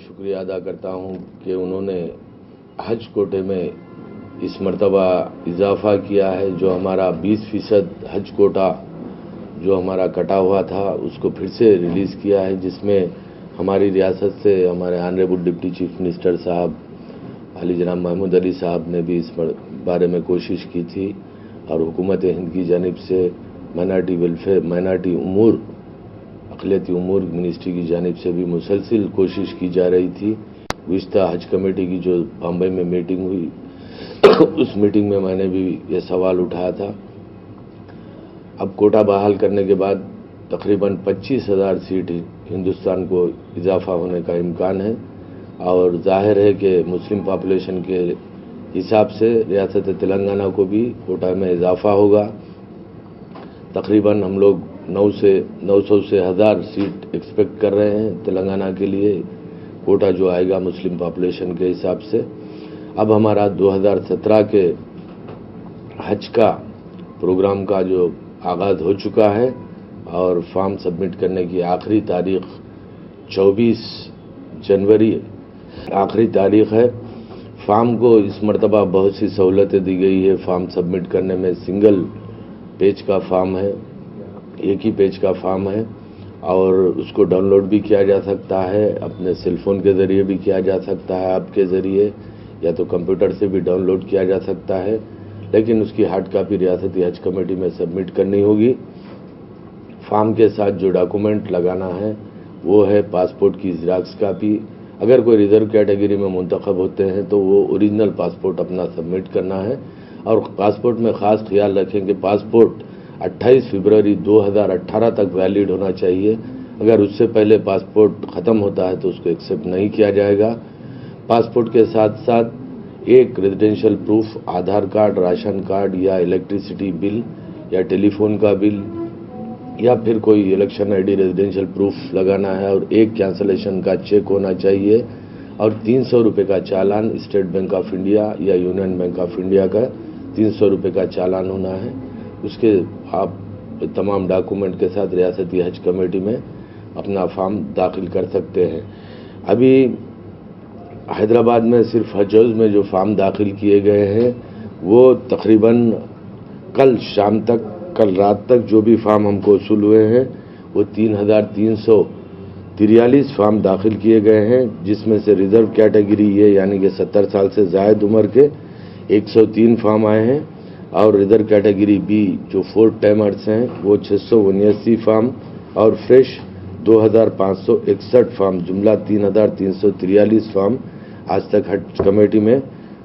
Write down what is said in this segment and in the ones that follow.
शुक्रिया अदा करता हूं कि उन्होंने हज कोटे में इस मरतबा इजाफा किया है। जो हमारा 20% हज कोटा जो हमारा कटा हुआ था उसको फिर से रिलीज़ किया है, जिसमें हमारी रियासत से हमारे ऑनरेबल डिप्टी चीफ मिनिस्टर साहब अली जनाब महमूद अली साहब ने भी इस बारे में कोशिश की थी, और हुकूमत हिंद की जानिब से माइनॉरिटी वेलफेयर, माइनॉरिटी उमूर, अक़लियती उमूर मिनिस्ट्री की जानिब से भी मुसलसिल कोशिश की जा रही थी। गुज़िश्ता हज कमेटी की जो बम्बई में मीटिंग हुई उस मीटिंग में मैंने भी ये सवाल उठाया था। अब कोटा बहाल करने के बाद तकरीबन 25,000 सीट हिंदुस्तान को इजाफा होने का इम्कान है, और जाहिर है कि मुस्लिम पॉपुलेशन के हिसाब से रियासत तेलंगाना को भी कोटा में इजाफा होगा। तकरीबन हम लोग 900 से 1000 सीट एक्सपेक्ट कर रहे हैं तेलंगाना के लिए, कोटा जो आएगा मुस्लिम पॉपुलेशन के हिसाब से। अब हमारा 2017 के हज का प्रोग्राम का जो आगाज़ हो चुका है, और फॉर्म सबमिट करने की आखिरी तारीख 24 जनवरी आखिरी तारीख है। फॉर्म को इस मरतबा बहुत सी सहूलतें दी गई है। फॉर्म सबमिट करने में सिंगल पेज का फॉर्म है, एक ही पेज का फॉर्म है, और उसको डाउनलोड भी किया जा सकता है, अपने सेलफोन के ज़रिए भी किया जा सकता है, आपके ज़रिए या तो कंप्यूटर से भी डाउनलोड किया जा सकता है, लेकिन उसकी हार्ड कॉपी रियासती हज कमेटी में सबमिट करनी होगी। फॉर्म के साथ जो डॉक्यूमेंट लगाना है वो है पासपोर्ट की ज़ेरॉक्स कापी। अगर कोई रिजर्व कैटेगरी में मुंतखब होते हैं तो वो ओरिजिनल पासपोर्ट अपना सबमिट करना है, और पासपोर्ट में ख़ास ख्याल रखें कि पासपोर्ट 28 फरवरी 2018 तक वैलिड होना चाहिए। अगर उससे पहले पासपोर्ट ख़त्म होता है तो उसको एक्सेप्ट नहीं किया जाएगा। पासपोर्ट के साथ साथ एक रेजिडेंशियल प्रूफ, आधार कार्ड, राशन कार्ड या इलेक्ट्रिसिटी बिल या टेलीफोन का बिल, या फिर कोई इलेक्शन आईडी रेजिडेंशियल प्रूफ लगाना है, और एक कैंसलेशन का चेक होना चाहिए, और 300 रुपये का चालान स्टेट बैंक ऑफ इंडिया या यूनियन बैंक ऑफ इंडिया का 300 रुपये का चालान होना है। उसके आप तमाम डॉक्यूमेंट के साथ रियासती हज कमेटी में अपना फॉर्म दाखिल कर सकते हैं। अभी हैदराबाद में सिर्फ हज हाउस में जो फॉर्म दाखिल किए गए हैं वो तकरीबन कल शाम तक, कल रात तक जो भी फॉर्म हमको वसूल हुए हैं वो 3,343 फॉर्म दाखिल किए गए हैं, जिसमें से रिजर्व कैटेगरी ये यानी कि 70 साल से ज़ायद उम्र के 103 फॉर्म आए हैं, और रिजर्व कैटेगरी बी जो 4 टाइमर्स हैं वो 679 फॉर्म, और फ्रेश 2,561 फॉर्म, जुमला 3,343 फॉर्म आज तक हज कमेटी में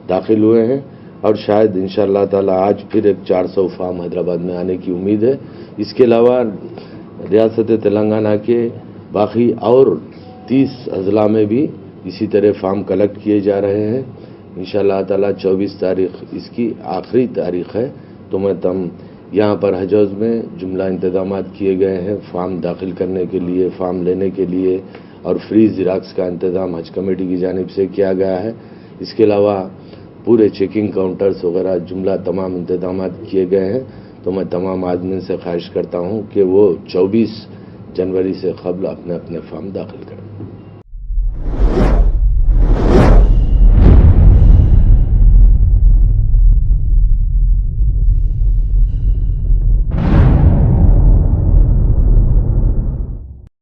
दाखिल हुए हैं, और शायद इंशाअल्लाह ताला आज फिर एक 400 फॉर्म हैदराबाद में आने की उम्मीद है। इसके अलावा रियासत तेलंगाना के बाकी और 30 अजला में भी इसी तरह फॉर्म कलेक्ट किए जा रहे हैं। इंशाअल्लाह ताला 24 तारीख इसकी आखिरी तारीख है, तो मैं यहाँ पर हज हाउस में जुमला इंतजाम किए गए हैं फॉर्म दाखिल करने के लिए, फॉर्म लेने के लिए, और फ्री ज़ेरॉक्स का इंतजाम हज कमेटी की जानिब से किया गया है। इसके अलावा पूरे चेकिंग काउंटर्स वगैरह जुमला तमाम इंतजाम किए गए हैं। तो मैं तमाम आदमी से ख्वाहिश करता हूँ कि वो 24 जनवरी से क़ब्ल अपने अपने फॉर्म दाखिल करें।